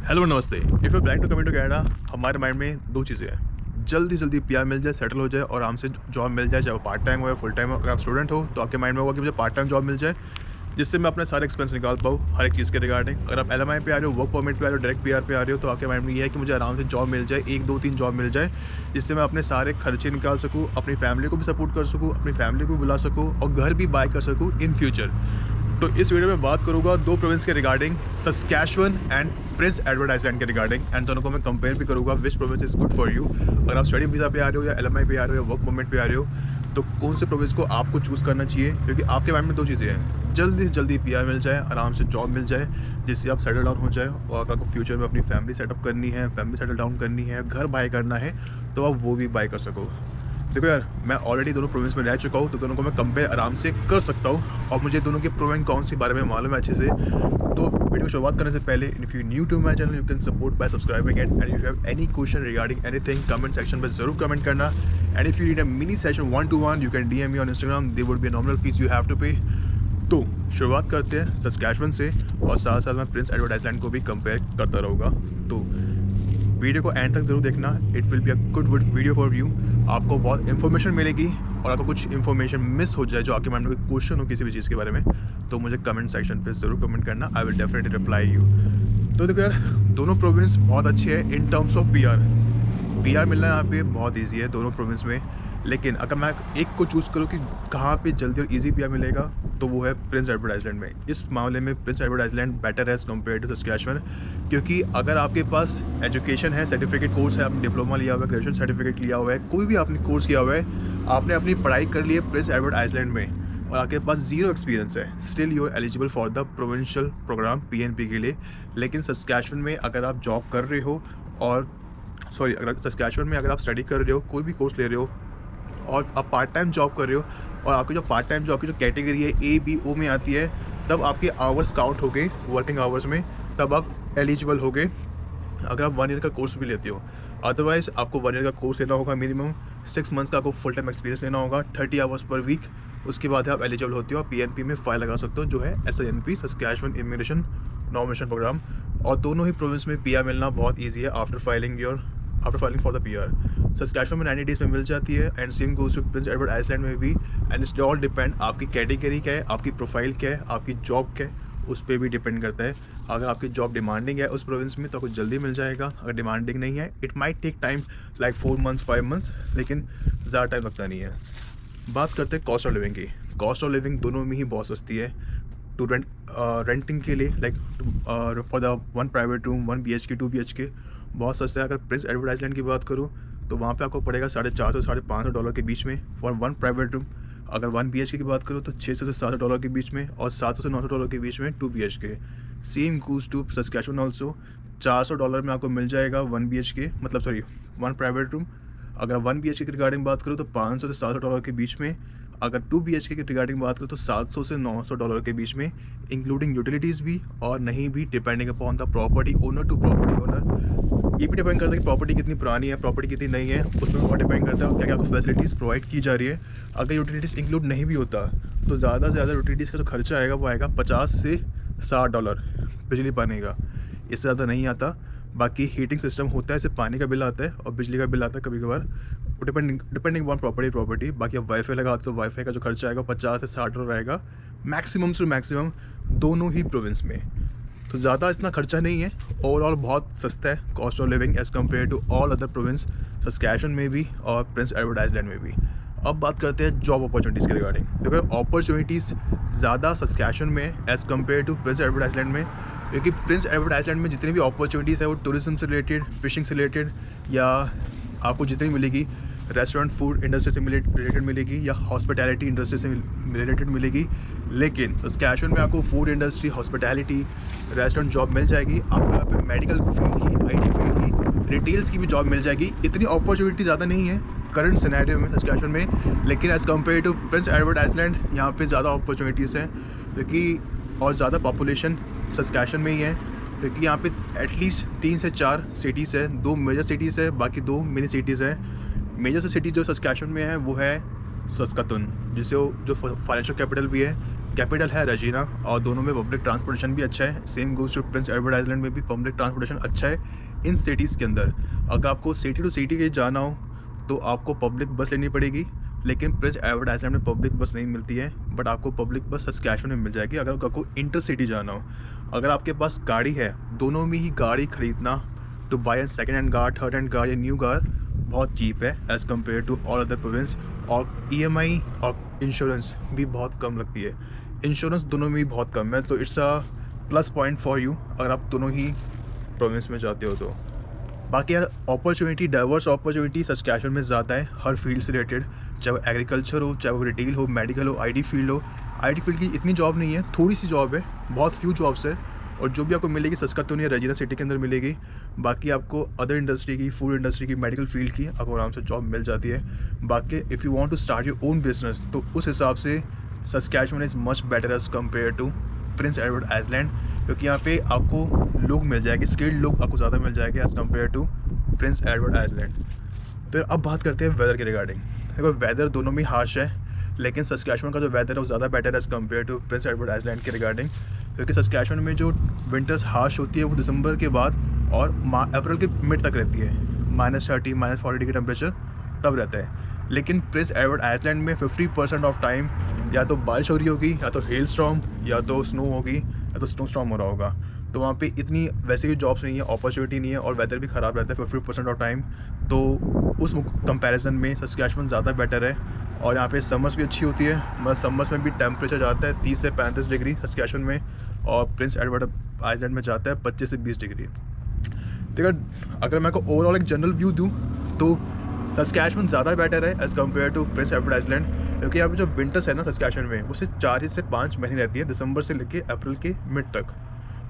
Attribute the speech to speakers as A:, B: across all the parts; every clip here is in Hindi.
A: हेलो नमस्ते। If you plan to coming to Canada, हमारे माइंड में दो चीज़ें हैं। जल्दी जल्दी पीआर मिल जाए, सेटल हो जाए और आराम से जॉब मिल जाए, चाहे वो पार्ट टाइम हो या फुल टाइम हो। अगर आप स्टूडेंट हो तो आपके माइंड में होगा कि मुझे पार्ट टाइम जॉब मिल जाए, जिससे मैं अपने सारे एक्सपेंस निकाल पाऊँ हर एक चीज़ के रिगार्डिंग। अगर आप एलएमआई पे आ रहे हो, वर्क परमिट पे आ रहे हो, डायरेक्ट पीआर पे आ रहे हो, तो आपके माइंड में ये है कि मुझे आराम से जॉब मिल जाए, 1 2 3 जॉब मिल जाए, जिससे मैं अपने सारे खर्चे निकाल सकूँ, अपनी फैमिली को भी सपोर्ट कर सकूँ, अपनी फैमिली को भी बुला सकूँ और घर भी बाय कर सकूँ इन फ्यूचर। तो इस वीडियो में बात करूँगा 2 प्रोविंस के regarding, Saskatchewan and Prince Edward Island के रिगार्डिंग, एंड दोनों को मैं कंपेयर भी करूँगा विच province is good for you. अगर आप स्टडी वीज़ा पे आ रहे हो या एलएमआई पे आ रहे हो या वर्क परमिट पे आ रहे हो, तो कौन से प्रोविंस को आपको चूज़ करना चाहिए, क्योंकि आपके माइंड में 2 चीज़ें हैं। जल्दी से जल्दी पीआर मिल जाए, आराम से जॉब मिल जाए, जिससे आप सेटल डाउन हो जाए, और अगर आपको फ्यूचर में अपनी फैमिली सेटअप करनी है, फैमिली सेटल डाउन करनी है, घर बाय करना है, तो आप वो भी बाय कर सको। देखो यार, मैं ऑलरेडी दोनों प्रोविंस में रह चुका हूँ, तो दोनों को मैं कंपेयर आराम से कर सकता हूँ और मुझे दोनों के प्रो एंड कॉन्स के बारे में मालूम है अच्छे से। तो वीडियो की शुरुआत करने से पहले, if you new to my channel, you can support by subscribing it, and if you have any question regarding anything, comment section में ज़रूर कमेंट करना। And if you need a mini session 1-to-1, you can DM me on Instagram, there would be a nominal fee you have to pay. तो शुरुआत करते हैं सस्कैचुअन से, और साथ साथ मैं प्रिंस एडवर्ड आइलैंड को भी कंपेयर करता रहूँगा। तो वीडियो को एंड तक ज़रूर देखना, it will be a good video for you. आपको बहुत इन्फॉर्मेशन मिलेगी, और आपको कुछ इन्फॉर्मेशन मिस हो जाए, जो आपके माइंड में कोई क्वेश्चन हो किसी भी चीज़ के बारे में, तो मुझे कमेंट सेक्शन पे ज़रूर कमेंट करना, I will definitely reply you. तो देखो यार, दोनों प्रोविंस बहुत अच्छे हैं इन टर्म्स ऑफ पीआर। पीआर मिलना यहाँ पे बहुत ईजी है दोनों प्रोविंस में, लेकिन अगर मैं एक को चूज़ करूँ कि कहाँ पे जल्दी और ईजी पीआर मिलेगा, तो वो है प्रिंस एडवर्ड आइलैंड में। इस मामले में प्रिंस एडवर्ड आइलैंड बेटर है एज़ कम्पेयर टू सस्कैचुअन, क्योंकि अगर आपके पास एजुकेशन है, सर्टिफिकेट कोर्स है, आपने डिप्लोमा लिया हुआ है, ग्रेजुएशन सर्टिफिकेट लिया हुआ है, कोई भी आपने कोर्स किया हुआ है, आपने अपनी पढ़ाई कर ली है प्रिंस एडवर्ड आइलैंड में, और आपके पास ज़ीरो एक्सपीरियंस है, still you are eligible for the provincial program PNP के लिए। लेकिन सस्कैचुअन में अगर आप जॉब कर रहे हो, और अगर सस्कैचुअन में अगर आप स्टडी कर रहे हो, कोई भी कोर्स ले रहे हो, और आप पार्ट टाइम जॉब कर रहे हो, और आपकी जो पार्ट टाइम जॉब की जो कैटेगरी है ए बी ओ में आती है, तब आपके आवर्स काउंट हो गए वर्किंग आवर्स में, तब आप एलिजिबल हो गए अगर आप 1 ईयर का कोर्स भी लेते हो। अदरवाइज़ आपको 1 ईयर का कोर्स लेना होगा, मिनिमम 6 मंथ्स का आपको फुल टाइम एक्सपीरियंस लेना होगा, 30 आवर्स पर वीक। उसके बाद आप एलिजिबल होते हो, पीएनपी में फाइल लगा सकते हो, जो है एसआईएनपी, सस्कैचुअन इमिग्रेशन नॉमिनेशन प्रोग्राम। और दोनों ही प्रोविंस में पीआर मिलना बहुत ईजी है after filing for the PR. Saskatchewan में 90 डेज़ में मिल जाती है, and same goes to Prince Edward Island में भी। एंड इट्स ऑल डिपेंड आपकी कैटेगरी क्या है, आपकी प्रोफाइल क्या है, आपकी जॉब क्या है, उस पर भी डिपेंड करता है। अगर आपकी जॉब डिमांडिंग है उस प्रोविंस में, तो आपको जल्दी मिल जाएगा। अगर डिमांडिंग नहीं है, it might take time, like 4 months 5 months, लेकिन ज़्यादा टाइम लगता नहीं है। बात करते हैं कॉस्ट ऑफ लिविंग की। कॉस्ट ऑफ लिविंग दोनों में ही बहुत सस्ती है। टू रेंटिंग के लिए, like for the 1 private room, 1 BHK 2 BHK बहुत सस्ता है। अगर प्रिंस एडवर्ड आइलैंड की बात करूँ, तो वहाँ पे आपको पड़ेगा $450 से $500 के बीच में फॉर 1 प्राइवेट रूम। अगर 1 BHK की बात करूँ, तो $600 से $700 के बीच में, और $700 से $900 के बीच में 2 BHK। Same goes to Saskatchewan also. $400 में आपको मिल जाएगा 1 BHK, मतलब 1 प्राइवेट रूम। अगर 1 BHK की रिगार्डिंग बात करूँ, तो $500 से $700 के बीच में। अगर 2 BHK की रिगार्डिंग बात करूँ, तो $700 से $900 के बीच में, इंक्लूडिंग यूटिलिटीज़ भी और नहीं भी, depending upon the property owner to property owner. ये भी डिपेंड करता है कि प्रॉपर्टी कितनी पुरानी है, प्रॉपर्टी कितनी नई है, उसमें बहुत डिपेंड करता है क्या क्या आपको फैसिलिटीज़ प्रोवाइड की जा रही है। अगर यूटिलिटीज़ इंक्लूड नहीं भी होता, तो ज़्यादा से ज़्यादा यूटिलिटीज़ का जो खर्चा आएगा, वो आएगा $50 से $60 बिजली पानी का, इससे ज़्यादा नहीं आता। बाकी हीटिंग सिस्टम होता है, सिर्फ पानी का बिल आता है और बिजली का बिल आता है कभी कभार, डिपेंडिंग अपॉन प्रॉपर्टी। बाकी आप वाईफाई लगाते हो, वाईफाई का जो खर्चा आएगा $50 से $60 आएगा, मैक्सिमम टू मैक्सिमम, दोनों ही प्रोविंस में। तो ज़्यादा इतना खर्चा नहीं है, ओवरऑल बहुत सस्ता है cost of living as compare to all other province, Saskatchewan में भी और प्रिंस एडवर्ड आइलैंड में भी। अब बात करते हैं जॉब अपॉर्चुनिटीज़ के रिगार्डिंग। देखो, अपॉर्चुनिटीज़ ज़्यादा सस्कैचुअन में as compare to Prince Edward Island में, क्योंकि प्रिंस एडवर्ड आइलैंड में जितनी भी अपॉर्चुनिटीज़ है, वो टूरिज्म से रिलेटेड, फिशिंग से रिलेटेड, या आपको जितनी मिलेगी रेस्टोरेंट फूड इंडस्ट्री से रिलेटेड मिलेगी, या हॉस्पिटैलिटी इंडस्ट्री से रिलेटेड मिलेगी। लेकिन सस्कैचुअन में आपको food industry, hospitality, restaurant job मिल जाएगी। आपको यहाँ पे मेडिकल फील्ड की, IT फील्ड की, रिटेल्स की भी जॉब मिल जाएगी। इतनी अपॉर्चुनिटी ज़्यादा नहीं है करंट सिनेरियो में सस्कैचुअन में, लेकिन as compare to Prince Edward Island, यहाँ पे ज़्यादा अपॉर्चुनिटीज़ हैं, क्योंकि और ज़्यादा पॉपुलेशन सस्कैचुअन में ही है, क्योंकि यहाँ पे एटलीस्ट 3 से 4 सिटीज़ है, 2 मेजर सिटीज़ है, बाकी 2 मिनी सिटीज़ हैं। मेजर सिटी जो सस्कैचुअन में है, वो है सस्कातून, जिसे जो फाइनेंशियल कैपिटल भी है, कैपिटल है रेजिना, और दोनों में पब्लिक ट्रांसपोर्टेशन भी अच्छा है। Same goes to Prince Edward Island में भी पब्लिक ट्रांसपोर्टेशन अच्छा है इन सिटीज़ के अंदर। अगर आपको सिटी टू सिटी कहीं जाना हो तो आपको पब्लिक बस लेनी पड़ेगी, लेकिन प्रिंस एडवर्ड आइलैंड में पब्लिक बस नहीं मिलती है, बट आपको पब्लिक बस सस्कैचुअन में मिल जाएगी अगर आपको इंटर सिटी जाना हो। अगर आपके पास गाड़ी है, दोनों में ही गाड़ी खरीदना to buy an second hand car, third hand car या न्यू कार बहुत चीप है as compare to all other province, और EMI और इंश्योरेंस भी बहुत कम लगती है। इंश्योरेंस दोनों में ही बहुत कम है, तो it's a plus point for you अगर आप दोनों ही प्रोविंस में जाते हो तो। बाकी यार अपॉर्चुनिटी, डाइवर्स अपॉर्चुनिटी सस्कैचुअन में ज़्यादा है हर फील्ड से रिलेटेड, चाहे वो एग्रीकल्चर हो, चाहे वो रिटेल हो, मेडिकल हो, IT फील्ड हो। IT फील्ड की इतनी जॉब नहीं है, थोड़ी सी जॉब है, बहुत फ्यू जॉब्स है, और जो भी आपको मिलेगी सस्का तो नहीं है, रेजिना सिटी के अंदर मिलेगी। बाकी आपको अदर इंडस्ट्री की, फूड इंडस्ट्री की, मेडिकल फील्ड की आपको आराम से जॉब मिल जाती है। बाकी if you want to start your own business तो उस हिसाब से Saskatchewan is much better as compare to Prince Edward Island, क्योंकि यहाँ पे आपको लोग मिल जाएंगे, स्किल्ड लोग आपको ज़्यादा मिल जाएंगे as compare to Prince Edward Island. तो अब बात करते हैं वेदर के रिगार्डिंग। देखो वेदर दोनों में हार्श है, लेकिन सस्कैचुअन का जो वेदर है वो ज़्यादा बेटर है as compare to Prince Edward Island के रिगार्डिंग, क्योंकि सस्कैचुअन में जो विंटर्स हार्श होती है वो दिसंबर के बाद और अप्रैल के मिड तक रहती है, -30 -40 डिग्री टेम्परेचर तब रहता है। लेकिन प्रिंस एडवर्ड आइलैंड में 50% ऑफ टाइम या तो बारिश हो रही होगी, या तो हेल स्टॉर्म, या तो स्नो होगी, या तो स्नो स्टॉर्म हो रहा होगा। तो वहाँ पे इतनी वैसे भी जॉब्स नहीं है, अपॉर्चुनिटी नहीं है, और वेदर भी ख़राब रहता है 50% ऑफ टाइम। तो उस कंपैरिजन में सस्कैचुअन ज़्यादा बेटर है। और यहाँ पे समर्स भी अच्छी होती है, मतलब समर्स में भी टेम्परेचर जाता है 30 से 35 डिग्री सस्कैचुअन में, और प्रिंस एडवर्ड आइलैंड में जाता है 25 से 20 डिग्री। देखो अगर मैं को ओवरऑल एक जनरल व्यू दूँ तो सस्कैचुअन ज़्यादा बेटर है as compare to Prince Edward Island, क्योंकि यहाँ पे जो विंटर्स है ना सस्कैचुअन में वो सिर्फ 4 से 5 महीने रहती है, दिसंबर से लेकर अप्रैल के मिड तक।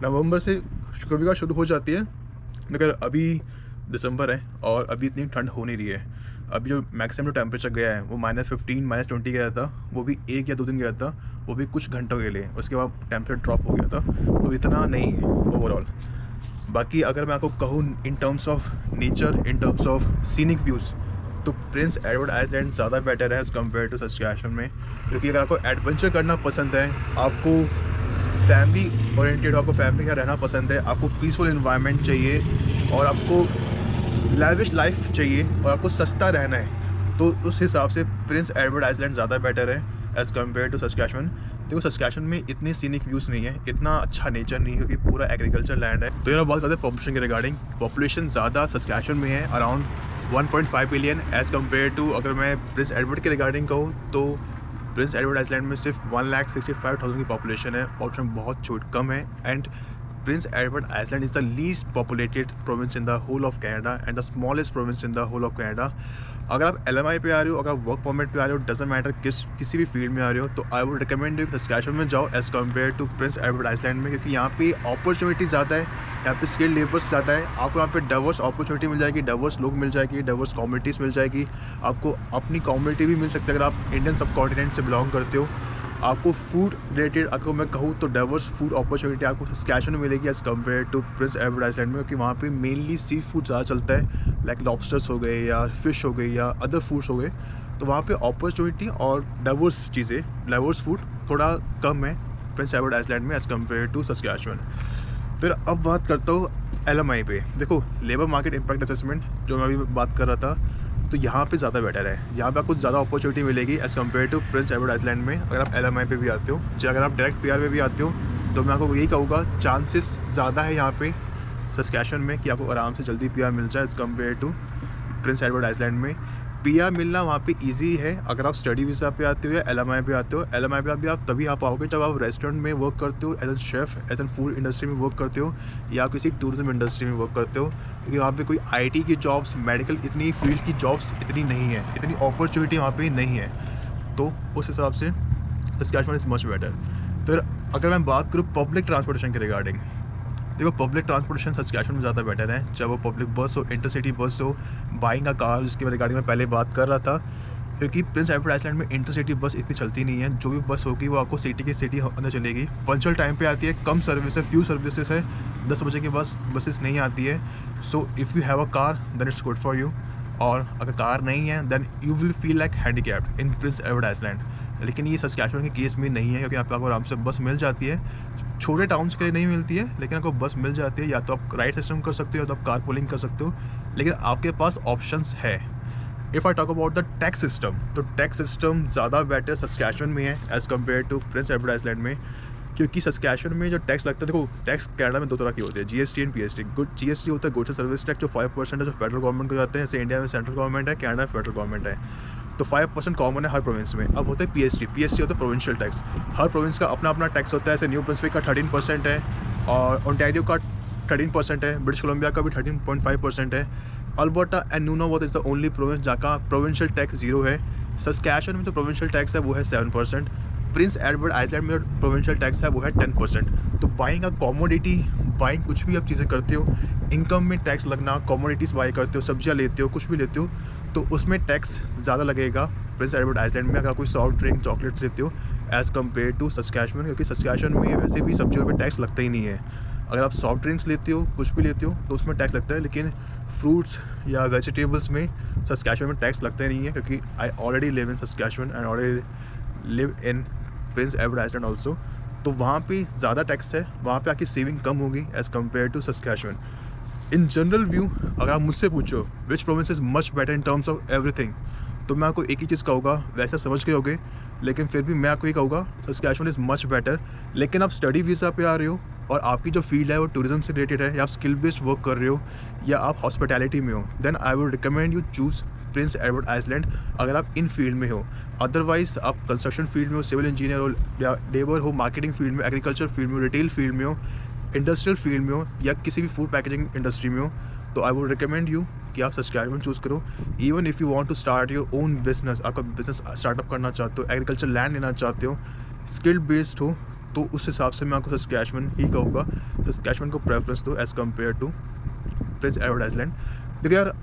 A: नवंबर से कभी कभार शुरू हो जाती है, मगर अभी दिसंबर है और अभी इतनी ठंड हो नहीं रही है। अभी जो मैक्सिमम जो टेम्परेचर गया है वो -15 -20 गया था, वो भी 1 या 2 दिन गया था, वो भी कुछ घंटों के लिए, उसके बाद टेम्परेचर ड्रॉप हो गया था। तो इतना नहीं है ओवरऑल। बाकी अगर मैं आपको कहूँ इन terms of nature, in terms of scenic views, तो प्रिंस एडवर्ड आइलैंड ज़्यादा बेटर है एज़ कम्पेयर टू सस्कैचुअन में, क्योंकि अगर आपको एडवेंचर करना पसंद है, आपको फैमिली ओरिएंटेड हो, आपको फैमिली के साथ रहना पसंद है, आपको पीसफुल एनवायरनमेंट चाहिए, और आपको लैविश लाइफ चाहिए, और आपको सस्ता रहना है, तो उस हिसाब से प्रिंस एडवर्ड आइलैंड ज़्यादा बेटर है एज़ कम्पेयर टू सस्कैचुअन। देखो सस्कैचुअन में इतनी सीनिक व्यूज़ नहीं है, इतना अच्छा नेचर नहीं है, क्योंकि पूरा एग्रीकल्चर लैंड है। तो यार बात करते हैं पॉपुलेशन के रिगार्डिंग। पॉपुलेशन ज़्यादा सस्कैचुअन में है, around 1.5 billion as compare to, अगर मैं प्रिंस एडवर्ड के रिगार्डिंग कहूँ तो प्रिंस एडवर्ड आइलैंड में सिर्फ 1,65,000 की पॉपुलेशन है, पॉपुलेशन बहुत कम है। And Prince Edward Island is the least populated province in the whole of Canada and the smallest province in the whole of Canada. अगर आप LMI पे आ रहे हो, अगर वर्क परमिट पे आ रहे हो, डजेंट मैटर किसी भी फील्ड में आ रहे हो, तो I would recommend you Saskatchewan में जाओ as compare to Prince Edward Island में, क्योंकि यहाँ पे अपॉर्चुनिटी ज़्यादा है, यहाँ पे स्किल्ड लेबर्स ज़्यादा है, आपको यहाँ पे डाइवर्स अपॉर्चुनिटी मिल जाएगी, डाइवर्स लोग मिल जाएगी, डाइवर्स कम्युनिटीज़ मिल जाएगी, आपको अपनी कम्युनिटी भी मिल सकती है अगर आप इंडियन सब कॉन्टिनेंट से बिलोंग करते हो। आपको फूड रिलेटेड अगर मैं कहूँ तो डाइवर्स फूड अपॉर्चुनिटी आपको सस्कैचुअन में मिलेगी as compare to Prince Edward Island में, क्योंकि वहाँ पे मेनली सी फूड ज़्यादा चलता है, लाइक लॉबस्टर्स हो गए या फ़िश हो गई या अदर फूड्स हो गए। तो वहाँ पे अपॉर्चुनिटी और डाइवर्स चीज़ें, डाइवर्स फूड थोड़ा कम है प्रिंस एडवर्ड आइलैंड में एज़ कम्पेयर टू सस्कैचुअन। फिर अब बात करता हूँ LMI पे। देखो लेबर मार्केट इम्पैक्ट असेसमेंट जो मैं अभी बात कर रहा था, तो यहाँ पे ज़्यादा बेटर है, यहाँ पे आपको ज़्यादा अपॉर्चुनिटी मिलेगी as compare to Prince Edward Island में। अगर आप LMI पे भी आते हो, चाहे अगर आप डायरेक्ट PR पे भी आते हो, तो मैं आपको यही कहूँगा चांसेस ज़्यादा है यहाँ पे सस्कैचुअन में कि आपको आराम से जल्दी PR मिल जाए as compare to Prince Edward Island में। PR मिलना वहाँ पे इजी है अगर आप स्टडी वीज़ा पे आते हो या LMI पे आते हो। LMI पे भी आप तभी आ पाओगे जब आप रेस्टोरेंट में वर्क करते हो as an chef, as an food industry में वर्क करते हो, या किसी टूरिज्म इंडस्ट्री में वर्क करते हो, क्योंकि वहाँ पे कोई IT की जॉब्स, मेडिकल इतनी फील्ड की जॉब्स इतनी नहीं है, इतनी अपॉर्चुनिटी वहाँ पे नहीं है। तो उस हिसाब से सस्कैचुअन इज़ मच बेटर। तो अगर मैं बात करूँ पब्लिक ट्रांसपोर्टेशन के रिगार्डिंग, देखो पब्लिक ट्रांसपोर्टेशन सस्कैचुअन में ज़्यादा बेटर है, चाहे वो पब्लिक बस हो, इंटरसिटी बस हो, बाइंग अ कार जिसके रिगार्डिंग मैं पहले बात कर रहा था, क्योंकि प्रिंस एडवर्ड आइलैंड में इंटरसिटी बस इतनी चलती नहीं है। जो भी बस होगी वो आपको सिटी के सिटी अंदर चलेगी, पंचुअल टाइम पे आती है, कम सर्विस है, फ्यू सर्विसेज है, 10 बजे के बाद बसेस नहीं आती है। So if you have a car then it's good for you, और अगर कार नहीं है then you will feel like handicapped in Prince Edward Island. लेकिन ये सस्कैचुअन के केस में नहीं है, क्योंकि यहाँ पे आपको आराम से बस मिल जाती है। छोटे टाउन्स के लिए नहीं मिलती है, लेकिन आपको बस मिल जाती है। या तो आप राइड सिस्टम कर सकते हो या तो आप कार पूलिंग कर सकते हो, लेकिन आपके पास ऑप्शंस है। If I talk about the tax system, तो टैक्स सिस्टम ज़्यादा बेटर सस्कैचुअन में है as compare to Prince Edward Island में, क्योंकि सस्कैचुअन में जो टैक्स लगता है, देखो टैक्स कनाडा में दो तरह की होती है, जीएसटी एंड पीएसटी। जीएसटी होता है गुड्स एंड सर्विस टैक्स, जो 5% है, जो फेडरल गवर्नमेंट को जाते हैं। जैसे इंडिया में सेंट्रल गवर्नमेंट है, कनाडा में फेडरल गवर्नमेंट है, तो 5% कॉमन है हर प्रोविंस में। अब होता है पीएसटी होता है प्रोविंशियल टैक्स। हर प्रोविंस का अपना अपना टैक्स होता है। जैसे न्यू ब्रंसविक का 13% है, और ओंटारियो का 13% है, ब्रिटिश कोलंबिया का भी 13.5% है। Alberta and Nunavut is the only province जहाँ का प्रोविंशियल टैक्स 0 है। सस्कैचुअन में जो प्रोविंशियल टैक्स है वो है 7%। प्रिंस एडवर्ड आइलैंड में जो प्रोविंशियल टैक्स है वो है 10%। तो बाइंग अ कॉमोडिटी, बाइंग कुछ भी आप चीज़ें करते हो, इनकम में टैक्स लगना, कॉमोडिटीज़ बाई करते हो, सब्जियाँ लेते हो, कुछ भी लेते हो, तो उसमें टैक्स ज़्यादा लगेगा प्रिंस एडवर्ड आइलैंड में, अगर कोई सॉफ्ट ड्रिंक चॉकलेट्स लेते हो एज़ कम्पेयर टू सस्कैचुअन, क्योंकि सस्कैचुअन में वैसे भी सब्जियों पर टैक्स लगता ही नहीं है। अगर आप सॉफ्ट ड्रिंक्स लेते हो, कुछ भी लेते हो, तो उसमें टैक्स लगता है, लेकिन फ्रूट्स या वेजिटेबल्स में सस्कैचुअन में टैक्स लगता ही नहीं है, क्योंकि I already live in Saskatchewan and already live in Prince Edward island also. तो वहाँ पे ज़्यादा टैक्स है, वहाँ पे आपकी सेविंग कम होगी as compare to Saskatchewan. In general view अगर आप मुझसे पूछो which province is much better in terms of everything, तो मैं आपको एक ही चीज़ कहूँगा, वैसे समझ के होगे, लेकिन फिर भी मैं आपको ये कहूँगा सस्कैचुअन इज़ मच बेटर। लेकिन आप स्टडी वीज़ा पे आ रहे हो और आपकी जो फील्ड है वो टूरिज्म से रिलेटेड है, या आप स्किल बेस्ड वर्क कर रहे हो, या आप हॉस्पिटैलिटी में हो, then I would recommend you choose Prince Edward Island अगर आप इन फील्ड में हो। अदरवाइज आप कंस्ट्रक्शन फील्ड में हो, सिविल इंजीनियर हो, या लेबर हो, मार्केटिंग फील्ड में, एग्रीकल्चर फील्ड में, रिटेल फील्ड में हो, इंडस्ट्रियल फील्ड में हो, या किसी भी फूड पैकेजिंग इंडस्ट्री में हो, तो आई वुड रिकमेंड यू कि आप सस्कैचुअन चूज़ करो। Even if you want to start your own business, आपका बिजनेस स्टार्टअप करना चाहते हो, एग्रीकल्चर लैंड लेना चाहते हो, स्किल बेस्ड हो, तो उस हिसाब से मैं आपको सस्कैचुअन ही कहूँगा। सस्कैचुअन को प्रेफरेंस दो as compare to Prince Edward Island. देखिए यार,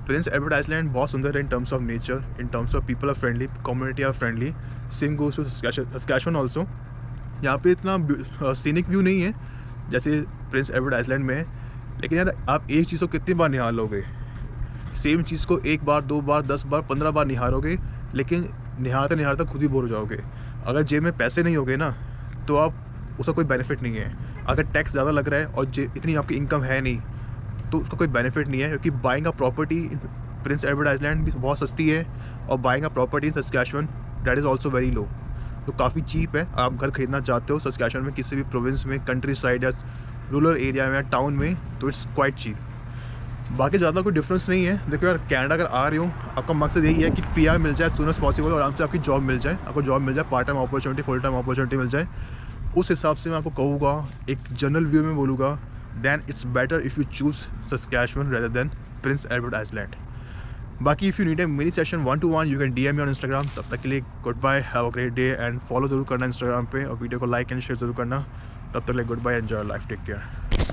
A: प्रिंस एडवर्ड आइलैंड बहुत सुंदर है in terms of nature, in terms of people are friendly, community are friendly. Same goes to Saskatchewan also. यहाँ पे इतना सीनिक व्यू नहीं है जैसे प्रिंस एडवर्ड आइलैंड में है, लेकिन यार आप एक चीज़ को कितनी बार निहारोगे, सेम चीज़ को 1 बार, 2 बार, 10 बार, 15 बार निहारोगे, लेकिन निहारते निहारते खुद ही बोर हो जाओगे। अगर जेब में पैसे नहीं होगे ना, तो आप उसका कोई बेनिफिट नहीं है। अगर टैक्स ज़्यादा लग रहा है और इतनी आपकी इनकम है नहीं, तो उसका कोई बेनिफिट नहीं है, क्योंकि buying a property in Prince Edward island भी बहुत सस्ती है, और buying a property in Saskatchewan that is also very low, तो काफ़ी चीप है। आप घर खरीदना चाहते हो सस्कैचुअन में, किसी भी प्रोविंस में, कंट्री साइड या रूरल एरिया में या टाउन में, तो इट्स क्वाइट चीप। बाकी ज़्यादा कोई डिफरेंस नहीं है। देखो यार, कनाडा अगर आ रहे हो, आपका मकसद यही है कि पीआर मिल जाए सून एज पॉसिबल, और आराम से आपकी जॉब मिल जाए, आपको जॉब मिल जाए, part time opportunity, full time opportunity मिल जाए। उस हिसाब से मैं आपको कहूँगा, एक जनरल व्यू में बोलूँगा, then it's better if you choose Saskatchewan rather than Prince Edward Island. बाकी if you need a mini session 1-to-1 you can DM me on Instagram. तब तक के लिए good bye, have a great day, and follow जरूर करना इंस्टाग्राम पे, और वीडियो को लाइक एंड शेयर जरूर करना। तब तक के लिए good bye, enjoy life, take care.